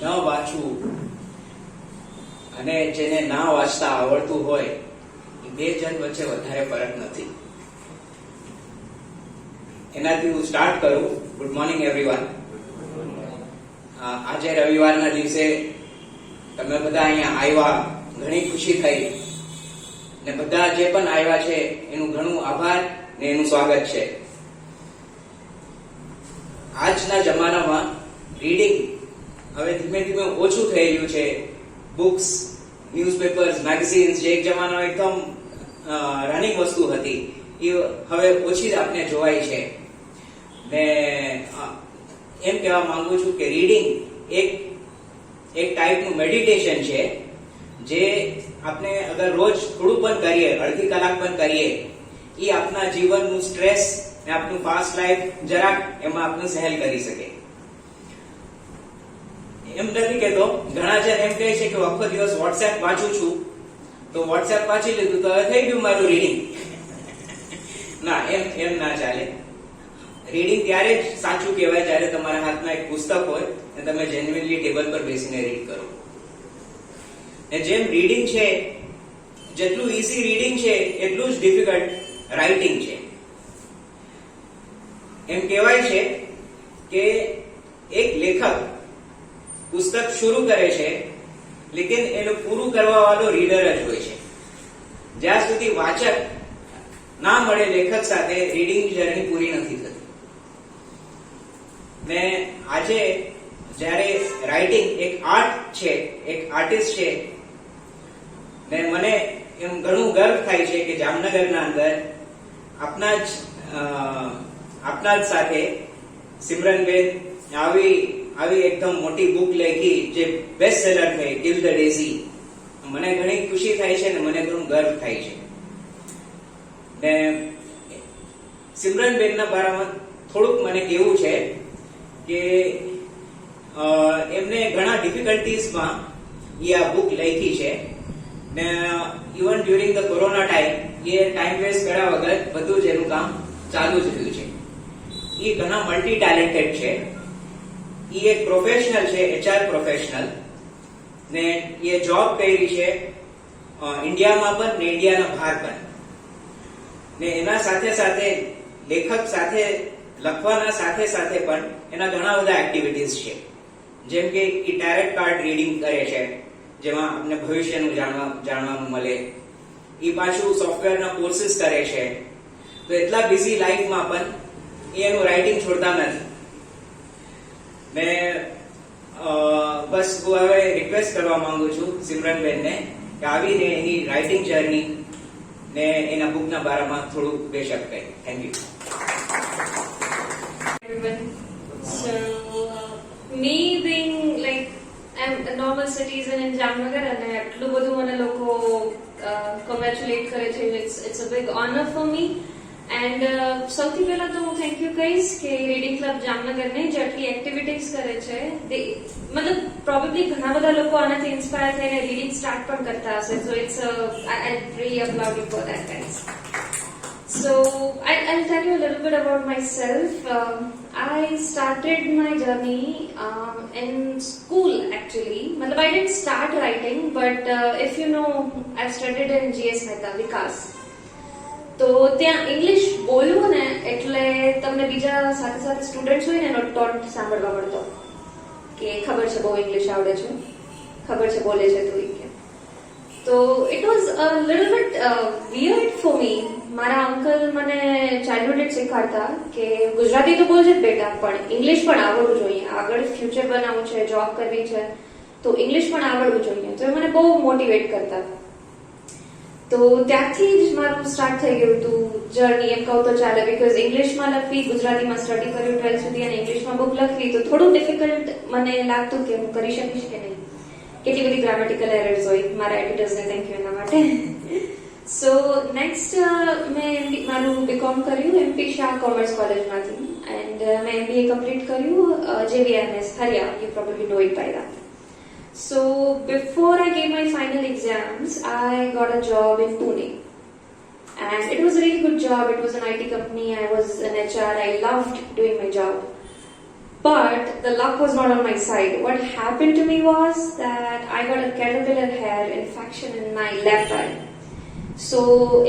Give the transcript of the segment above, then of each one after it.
ન વાંચવું અને જેને ના વાંચતા આવડતું હોય એ બે જણ વચ્ચે વધારે ફરક નથી. એનાથી હું સ્ટાર્ટ કરું. Good morning everyone. આજે રવિવારના દિવસે તમે બધા અહીંયા આવ્યા, ઘણી ખુશી થઈ ને બધા જે પણ આવ્યા છે એનું ઘણું આભાર ને એનું સ્વાગત છે. આજના જમાનામાં રીડિંગ હવે ધીમે ધીમે ઓછું થઈ રહ્યું છે. બુક્સ, ન્યૂઝપેપર્સ, મેગઝીન્સ જે એક જમાનામાં એકદમ રનિંગ વસ્તુ હતી એ હવે ઓછી આપને જોવાય છે. ને એમ કહેવા માંગુ છું કે રીડિંગ એક ટાઈપનું મેડિટેશન છે, જે આપણે અગર રોજ થોડું પણ કરીએ, અડધી કલાક પણ કરીએ, એ આપણા જીવનનું સ્ટ્રેસ ને આપણું ફાસ્ટ લાઈફ જરાક એમાં આપણું સહેલ કરી શકે. એમ નથી કહેતો, ઘણા જણ એમ કહે છે કે આખો દિવસ વોટ્સએપ વાંચું છું, તો વોટ્સએપ વાંચી લીધું તો હવે થઈ ગયું મારું રીડિંગ. ના, એમ ના ચાલે. રીડિંગ ત્યારે જ સાચું કહેવાય જ્યારે તમારા હાથમાં એક પુસ્તક હોય અને તમે જેન્યુઇનલી ટેબલ પર બેસીને રીડ કરો. ને જેમ રીડિંગ છે, જેટલું ઈઝી રીડિંગ છે એટલું જ ડિફિકલ્ટ રાઇટિંગ છે. એમ કહેવાય છે કે એક લેખક પુસ્તક શરૂ કરે છે, લેકિન એનું પૂરું કરવા વાળો રીડર જ હોય છે. જ્યાં સુધી વાચક ના મળે લેખક સાથે, રીડિંગ જર્ની પૂરી નથી થતી. ને આજે જ્યારે રાઇટિંગ એક આર્ટ છે, એક આર્ટિસ્ટ છે, ને મને એમ ઘણું ગર્વ થાય છે કે જામનગરના અંદર આપના જ સાથે સિમરનબેન આવી એકદમ મોટી બુક લખી જે બેસ્ટ સેલર થઈ, ટિલ ધ ડેઝી. મને ઘણી ખુશી થાય છે ને મને ઘણું ગર્વ થાય છે. ને સિમરનબેનના બારામાં થોડુંક મને કેવું છે કે એમને ઘણા ડિફિકલ્ટીઝમાં એ આ બુક લખી છે ને even during the corona time એ ટાઈમ વેસ્ટ કર્યા વગર બધું જ એનું કામ ચાલુ જ રહ્યું છે. એ ઘણા મલ્ટી ટેલેન્ટેડ છે. એ એક પ્રોફેશનલ છે, HR પ્રોફેશનલ, ને એ જોબ કરી છે ઇન્ડિયામાં પણ ને ઇન્ડિયાના બહાર પણ. ને એના સાથે સાથે લેખક સાથે લખવાના સાથે સાથે પણ એના ઘણા બધા એક્ટિવિટીઝ છે. જેમ કે એ ટેરેટ કાર્ડ રીડિંગ કરે છે, જેમાં આપણે ભવિષ્યનું જાણવાનું મળે. એ પાછું સોફ્ટવેરના કોર્સીસ કરે છે. તો એટલા બિઝી લાઈફમાં પણ એ એનું રાઇટિંગ છોડતા નથી. ને બસ હું હવે રિક્વેસ્ટ કરવા માંગુ છું સિમરનબેનને કે આવીને એની રાઇટિંગ જર્ની ને એના બુકના બારામાં થોડું બે શબ્દ કહે. Thank you. So, me being like I'm a normal citizen in Jamnagar and એટલું બધું મને લોકો congratulate કરે છે. It's a big honor for me. And સૌથી પહેલા તો હું થેન્ક યુ કહીશ કે રીડિંગ ક્લબ જામનગરને જેટલી એક્ટિવિટીઝ કરે છે, મતલબ પ્રોબેબલી ઘણા બધા લોકો આનાથી ઇન્સ્પાયર થઈને રીડિંગ સ્ટાર્ટ પણ કરતા હશે. So it's I really applaud you for that, guys. So I'll tell you a little bit about myself. I started my journey in school actually. Matlab I didn't start writing, but if you know, I've studied in GS Mehta, Vikas. તો ત્યાં English બોલવું ને એટલે તમને બીજા સાથે સાથે students હોય ને એનો ટોન્ટ સાંભળવા મળતો કે ખબર છે બહુ ઇંગ્લિશ આવડે છે, ખબર છે બોલે છે તું. તો it was a little bit weird for me. મારા અંકલ મને ચાઇલ્ડહુડ જ શીખવાડતા કે ગુજરાતી તો બોલજે જ બેટા, પણ ઇંગ્લિશ પણ આવડવું જોઈએ. આગળ ફ્યુચર બનાવવું છે, જોબ કરવી છે, તો ઇંગ્લિશ પણ આવડવું જોઈએ. તો એ મને બહુ મોટિવેટ કરતા. તો ત્યાંથી જ મારું સ્ટાર્ટ થઈ ગયું હતું જર્ની, એમ કહું તો ચાલે. બીકોઝ ઇંગ્લિશમાં લખવી, ગુજરાતીમાં સ્ટડી કર્યું 12th સુધી અને ઇંગ્લિશમાં બુક લખવી તો થોડું ડિફિકલ્ટ મને લાગતું કે હું કરી શકીશ કે નહીં. કેટલી બધી ગ્રામેટિકલ એરર્સ હોય. મારા એડિટર્સને થેન્ક યુ એના માટે. સો નેક્સ્ટ મેં મારું બીકોમ કર્યું MP શાહ કોમર્સ કોલેજમાંથી એન્ડ મેં MBA કમ્પ્લીટ કર્યું JVMS Hariya. You probably know it by that. So before I gave my final exams, I got a job in Pune. And it was a really good job. It was an IT company. I was an HR. I loved doing my job. But the luck was not on my side. What happened to me was that I got a caterpillar hair infection in my left eye. સો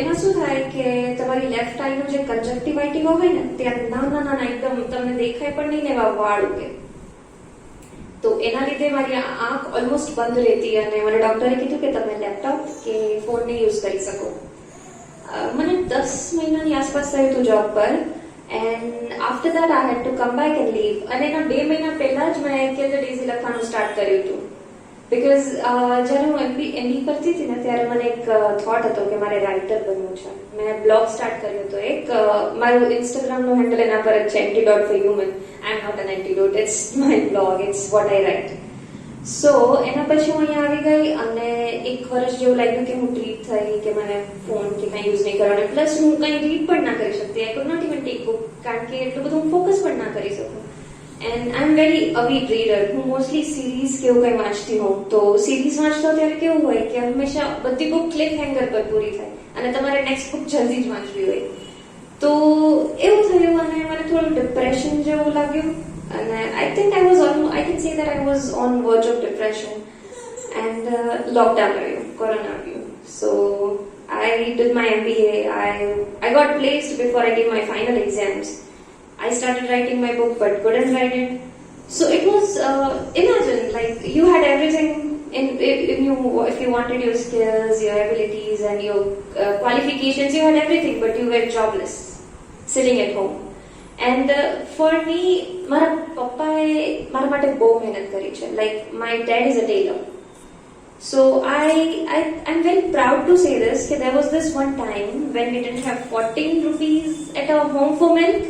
એમાં શું થાય કે તમારી left આઈનું જે કંજક્ટિવાઇટિસ હોય ને ત્યાં નાના નાના એકદમ તમને દેખાય પણ નહીં ને એવા વાળ ઉગે. તો એના લીધે મારી આંખ ઓલમોસ્ટ બંધ રહેતી અને મને ડોક્ટરે કીધું કે તમે લેપટોપ કે ફોન નહીં યુઝ કરી શકો. મને 10 મહિનાની આસપાસ થયું હતું જોબ પર, and after that I had to come back and leave. અને એના 2 મહિના પહેલા જ મેં કિલ ધ ડેઝી લખવાનું સ્ટાર્ટ કર્યું હતું. બીકોઝ જ્યારે હું એમબી કરતી હતી ને ત્યારે મને એક થોટ હતો કે મારે રાઇટર બનવું છે. મેં બ્લોગ સ્ટાર્ટ કર્યો હતો એક. મારું ઇન્સ્ટાગ્રામનું હેન્ડલ એના પર જ છે, antidote for human. I am not an antidote, it's my blog, it's what I write. So એના પછી હું અહીંયા આવી ગઈ અને 1 વર્ષ જેવું લાગ્યું કે હું ટ્રીટ થઈ કે મને ફોન કે કંઈ યુઝ નહીં કરવાનો. પ્લસ હું કંઈ રીડ પણ ના કરી શકતી. I could not even take book, કારણ કે એટલું બધું હું ફોકસ પણ ના કરી શકું. And I am very avid reader. હું મોસ્ટલી સિરીઝ કે એવું કંઈ વાંચતી હોઉં. તો સિરીઝ વાંચતો ત્યારે કેવું હોય કે હંમેશા બધી બુક ક્લિફ હેંગર પર પૂરી થાય અને તમારે નેક્સ્ટ બુક જલ્દી જ વાંચવી હોય. તો એવું થયું અને મને થોડું ડિપ્રેશન જેવું લાગ્યું. And I think I can say that I was on verge of depression. And lockdown આવ્યું, corona આવ્યું. So I did my MBA. I got placed before I gave my final exams. I started writing my book but couldn't write it. So it was, imagine, like you had everything in you, if you wanted your skills, your abilities and your qualifications, you had everything, but you were jobless, sitting at home. And for me, મારા પપ્પાએ મારા માટે બહુ મહેનત કરી છે. Like my dad is a tailor. So I'm very proud to say this, that there was this one time when we didn't have 14 rupees at our home for milk,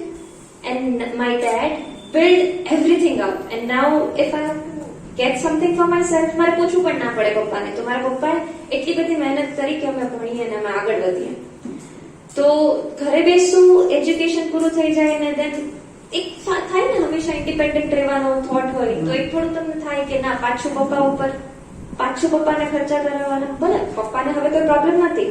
and my dad built everything up. And now if I have to get something for myself, મારે પૂછવું પણ ના પડે પપ્પાને. તો મારા પપ્પાએ એટલી બધી મહેનત કરી કે અમે ભણીએ અને અમે આગળ વધીએ. તો ઘરે બેસું, એજ્યુકેશન પૂરું થઈ જાય ને દેન એક થાય ને હંમેશા ઇન્ડિપેન્ડન્ટ રહેવાનો થોટ હોય, તો એક થોડું તમને થાય કે ના પાછું પપ્પાને ખર્ચા કરાવવાના. ભલે પપ્પાને હવે કોઈ પ્રોબ્લેમ નથી,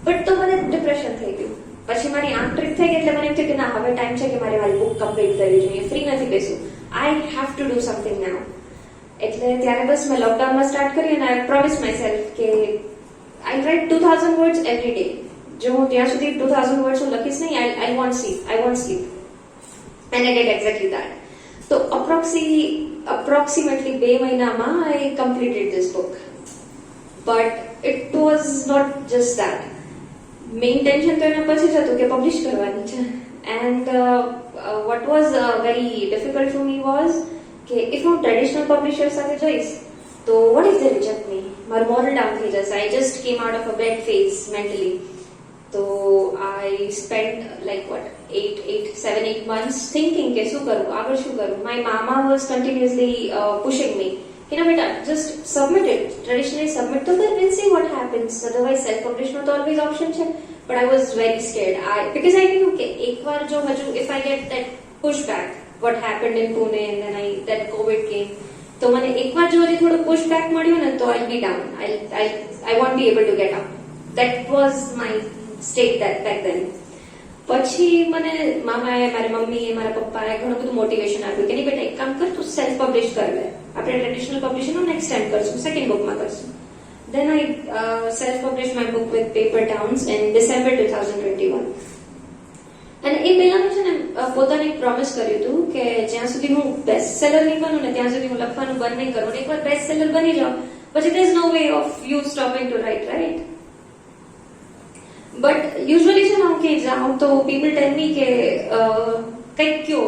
બટ તો મને ડિપ્રેશન થઈ ગયું. પછી મારી આંખ ટ્રીટ થઈ ગઈ એટલે મને એમ થયું કે ના હવે ટાઈમ છે કે મારે મારી બુક કમ્પ્લીટ કરવી જોઈએ, ફ્રી નથી બેસું, I have to do something now. એટલે ત્યારે બસ મેં લોકડાઉનમાં સ્ટાર્ટ કરી અને આઈ પ્રોમિસ માય સેલ્ફ કે I write 2000 words every day. જો હું ત્યાં સુધી 2000 વર્ડ્સ હું લખીશ નહીં, I won't sleep. And I did exactly that. So approximately 2 મહિનામાં I completed this book. But it was not just that. Main tension તો એના પછી જ હતું કે પબ્લિશ કરવાની છે. And what was very difficult for me was કે if હું ટ્રેડિશનલ પબ્લિશર સાથે જઈશ તો what if they reject me? મારું મોરલ ડાઉન થઈ જશે. I just came out of a bad phase mentally. So I spent like 7-8 months thinking કે શું કરું, આગળ શું કરું. My mama was continuously pushing me. You know, beta, just submit it. Traditionally submit to the and see what happens. Otherwise self-publish not always option છે. But I was very scared. Because I knew okay, એકવાર જો હજુ if I get that pushback, what happened in Pune and then that COVID came. તો મને એકવાર જો હજી થોડું pushback મળ્યું ને તો I'll be down. I won't be able to get up. That was my state that back then. પછી મને મામાએ, મારી મમ્મીએ, મારા પપ્પાએ ઘણું બધું મોટિવેશન આપ્યું કે નહીં બેટા એક કામ કર, તું સેલ્ફ પબ્લિશ કર લે, આપણે ટ્રેડિશનલ પબ્લિશિંગનું નેક્સ્ટ ટાઈમ કરશું, સેકન્ડ બુકમાં કરશું. Then I self-published my book with Paper Towns in December 2021. અને એ પહેલાનું છે ને પોતાને એક પ્રોમિસ કર્યું હતું કે જ્યાં સુધી હું બેસ્ટ સેલર નહીં બનું ને ત્યાં સુધી હું લખવાનું બંધ નહીં કરું. એકવાર બેસ્ટ સેલર બની જાઉં પછી there is no way of you stopping to write, right? But usually છે ને હું ક્યાંય જાઉં તો પીપલ ટેલ મી કે કંઈક કયો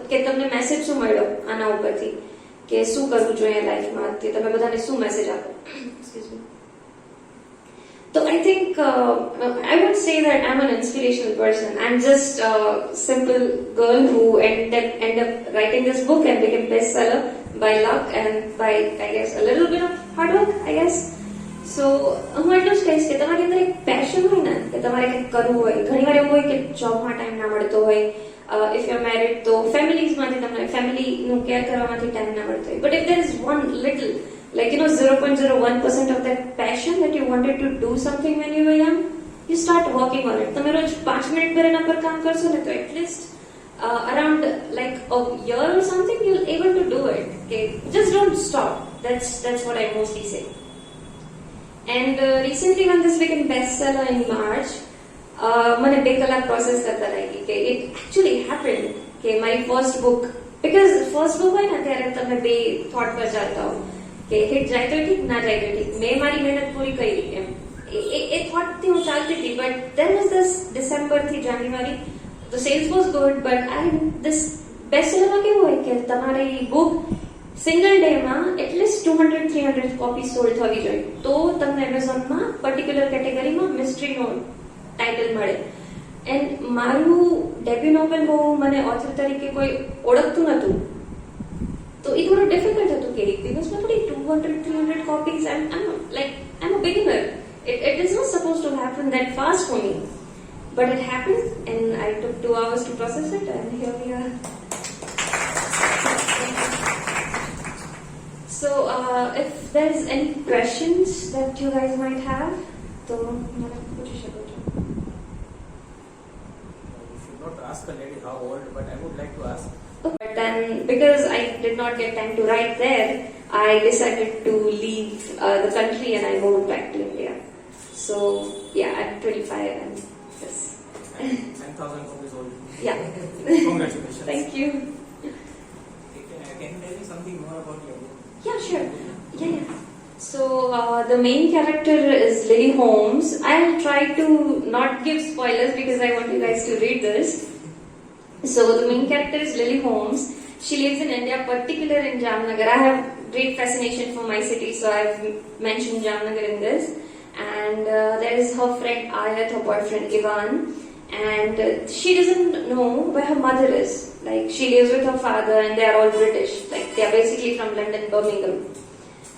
કે તમને મેસેજ શું મળ્યો આના ઉપરથી, કે શું કરવું જોઈએ લાઈફમાં, કે તમે બધાને શું મેસેજ આપો. So I think I would say that I'm an inspirational person. I'm just a simple girl who ended up writing this book and became bestseller by luck and by, I guess, a little bit of hard work, I guess. So હું એટલું જ કહીશ કે તમારી અંદર એક passion હોય ને કે તમારે કંઈક કરવું હોય. ઘણીવાર એવું હોય કે જોબમાં ટાઈમ ના મળતો હોય, ઇફ યુ આર મેરિડ તો ફેમિલીઝમાંથી તમને ફેમિલીનું કેર કરવામાંથી ટાઈમ ના મળતો હોય. But if there is one little, like 0.01% of that passion that you wanted to do something when you were young, you start working on it. તમે રોજ 5 minute પર એના પર કામ કરશો ને તો at least around like a year or something, you'll able to do it. Okay, just don't stop. That's what I mostly say. And recently when this became bestseller in March, મને 2 કલાક process કરતા લાગી કે it actually happened કે મારી first book, because first book હોય ને ત્યારે તમે બે thought પર ચાલતા હો કે હિટ જાય તો ઠીક, ના જાય તો ઠીક, મેં મારી મહેનત પૂરી કરી એમ એ thought થી હું ચાલતી હતી. But then was this December થી January, the sales was good, but this bestseller માં કેવું હોય કે તમારી book સિંગલ ડે માં એટલીસ્ટ 200-300 કોપી સોલ્ડ થવી જોઈએ તો તમને એમેઝોનમાં પર્ટિક્યુલર કેટેગરીમાં મિસ્ટ્રીનો ટાઇટલ મળે. એન્ડ મારું ડેબ્યુ નોવેલ બહુ મને ઓથર તરીકે કોઈ ઓળખતું નહોતું, તો એ થોડું ડિફિકલ્ટ હતું કે એક દિવસમાં થોડી 200-300 copies. I'm a beginner. It is not supposed to happen that fast for me, but it happened and I took 2 hours to process it and here we are. So if there's any questions that you guys might have, तो मैंने पूछ सकूँ. You should not ask a lady how old, but I would like to ask. But then, because I did not get time to write there, I decided to leave the country and I moved back to India. So yeah, I'm 25 and yes. 10,000 copies old. Yeah. Congratulations. Thank you. Can you tell me something more about your book? Yeah, sure. Yeah. So the main character is Lily Holmes. I'll try to not give spoilers because I want you guys to read this. So the main character is Lily Holmes. She lives in India, particularly in Jamnagar. I have great fascination for my city, so I've mentioned Jamnagar in this. And there is her friend Ayat, her boyfriend Ivan, and she doesn't know where her mother is. Like, she lives with her father and they are all British. Like, they are basically from London, Birmingham.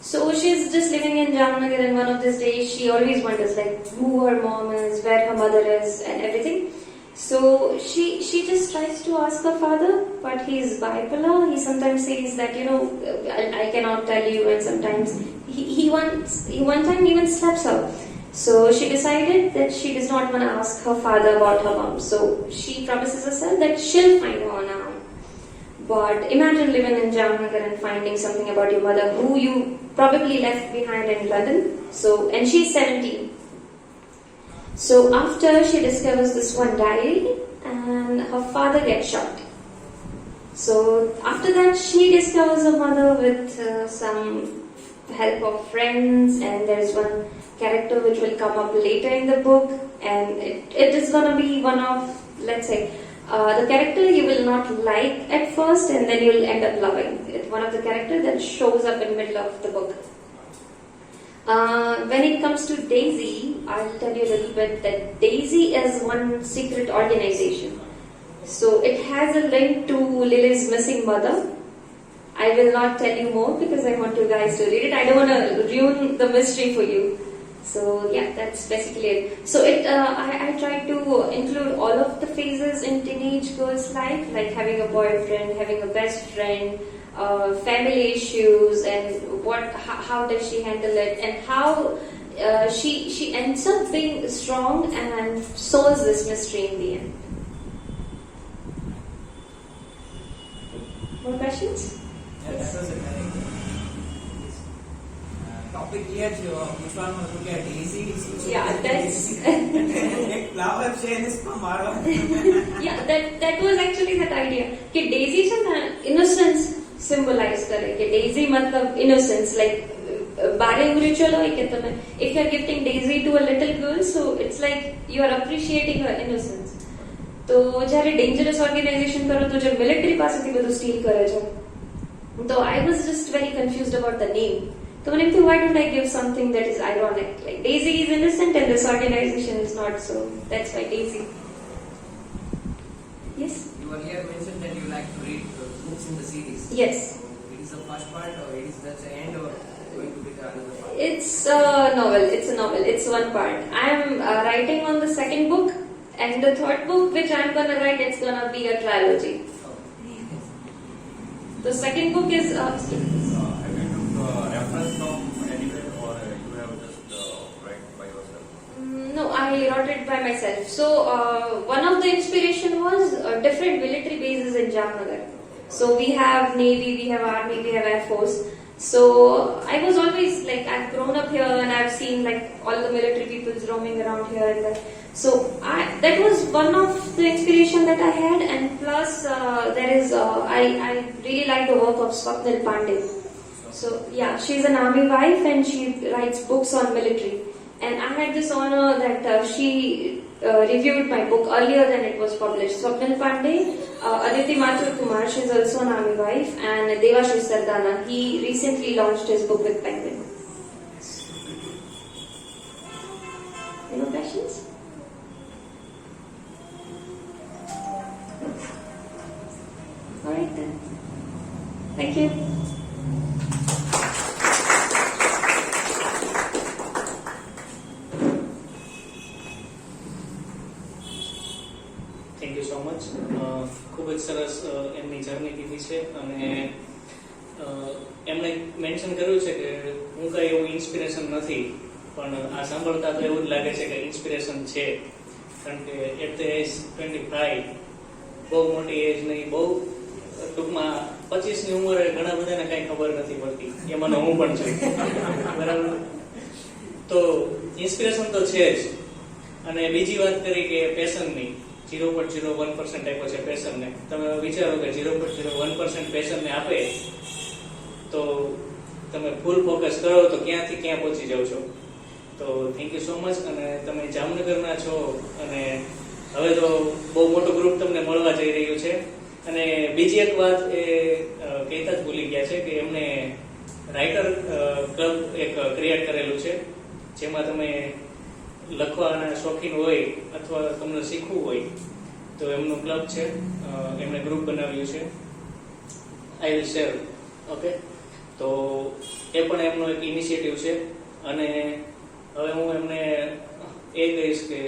So she's just living in Jamnagar, and one of these days she always wonders like who her mom is, where her mother is and everything. So she just tries to ask her father, but he's bipolar. He sometimes says that, you know, I cannot tell you, and sometimes he one time even slaps her. So she decided that she does not want to ask her father about her mom. So she promises herself that she'll find her now. But imagine living in Jamnagar and finding something about your mother who you probably left behind in London. So, and she's 17. So after she discovers this one diary and her father gets shot. So after that she discovers her mother with some help of friends, and there's one character which will come up later in the book, and it is gonna be one of, let's say, the character you will not like at first and then you'll end up loving. It's one of the characters that shows up in the middle of the book. When it comes to Daisy, I'll tell you a little bit that Daisy is one secret organization. So it has a link to Lily's missing mother. I will not tell you more because I want you guys to read it. I don't want to ruin the mystery for you. So yeah, that's basically it. So I try to include all of the phases in teenage girls' life, like having a boyfriend, having a best friend, family issues, and how does she handle it, and how she ends up being strong and solves this mystery in the end. More questions? Yeah, that was a very good topic here. Which one was looking at Daisy? Yeah, that's flower chain is from Mara. yeah, that was actually that idea. कि Daisy છે ને innocence symbolize करे. कि Daisy मतलब innocence, like barring ritual હોય કે તમે if you are gifting Daisy to a little girl, so it's like you are appreciating her innocence. તો જ્યારે dangerous organization કરો તો જે military પાસેથી બધું steal કરે છે. So I was just very confused about the name. So when I think, why don't I give something that is ironic? Like Daisy is innocent and this organization is not, so that's why Daisy. Yes? You earlier mentioned that you like to read books in the series. Yes. So it is the first part, or it is just the end, or going to be the other part? It's a novel. It's one part. I'm writing on the second book, and the third book which I'm gonna write, it's gonna be a trilogy. The second book is Have you took reference from anywhere, or you have just write by yourself? no, I only wrote it by myself. So one of the inspiration was different military bases in Jamnagar. So we have Navy, we have Army, we have Air Force. So I was always like, I've grown up here and I've seen like all the military peoples roaming around here and there. So that was one of the inspiration that I had, and plus there is I really like the work of Swapnil Pandey. So yeah, she's an army wife and she writes books on military. And I had this honor that she reviewed my book earlier than it was published. Swapnil Pandey, Aditi Mathur Kumar, she's also an army wife, and Devashish Sardana, he recently launched his book with Penguin. Any more questions? Alright then. Thank you. Thank you so much. ખૂબ જ સરસ એમની journey કીધી છે અને એમણે mention કર્યું છે કે હું કઈ એવું ઇન્સ્પિરેશન નથી, પણ આ સાંભળતા તો એવું જ લાગે છે કે ઇન્સ્પિરેશન છે, કારણ કે એટ ધ એજ 25 બહુ મોટી એજ નહીં, બહુ ટૂંકમાં 25ની ઉંમરે ઘણા બધાને કઈ ખબર નથી પડતી, એમાં હું પણ છું. બરાબર, તો ઇન્સ્પિરેશન તો છે જ. અને બીજી વાત કરી કે પેશનની, 0.01% આપ્યો છે પેશનને. તમે વિચારો કે 0.01% પેશનને આપે તો તમે ફૂલ ફોકસ કરો તો ક્યાંથી ક્યાં પહોંચી જાવ છો. તો થેન્ક યુ સો મચ. અને તમે જામનગરના છો અને હવે તો બહુ મોટું ગ્રુપ તમને મળવા જઈ રહ્યું છે. અને બીજી એક વાત એ કહેતા જ ભૂલી ગયા છે કે એમને રાઇટર ક્લબ એક ક્રિએટ કરેલું છે, જેમાં તમે લખવાના શોખીન હોય અથવા તમને શીખવું હોય તો એમનું ક્લબ છે, એમણે ગ્રુપ બનાવ્યું છે. I will share. ઓકે, તો એ પણ એમનો એક ઇનિશિયેટિવ છે. અને હવે હું એમને એ કહીશ કે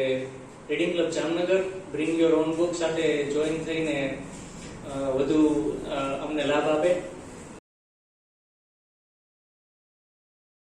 reading club Jamnagar bring your own book સાથે જોઈન થઈને વધુ અમને લાભ આપે.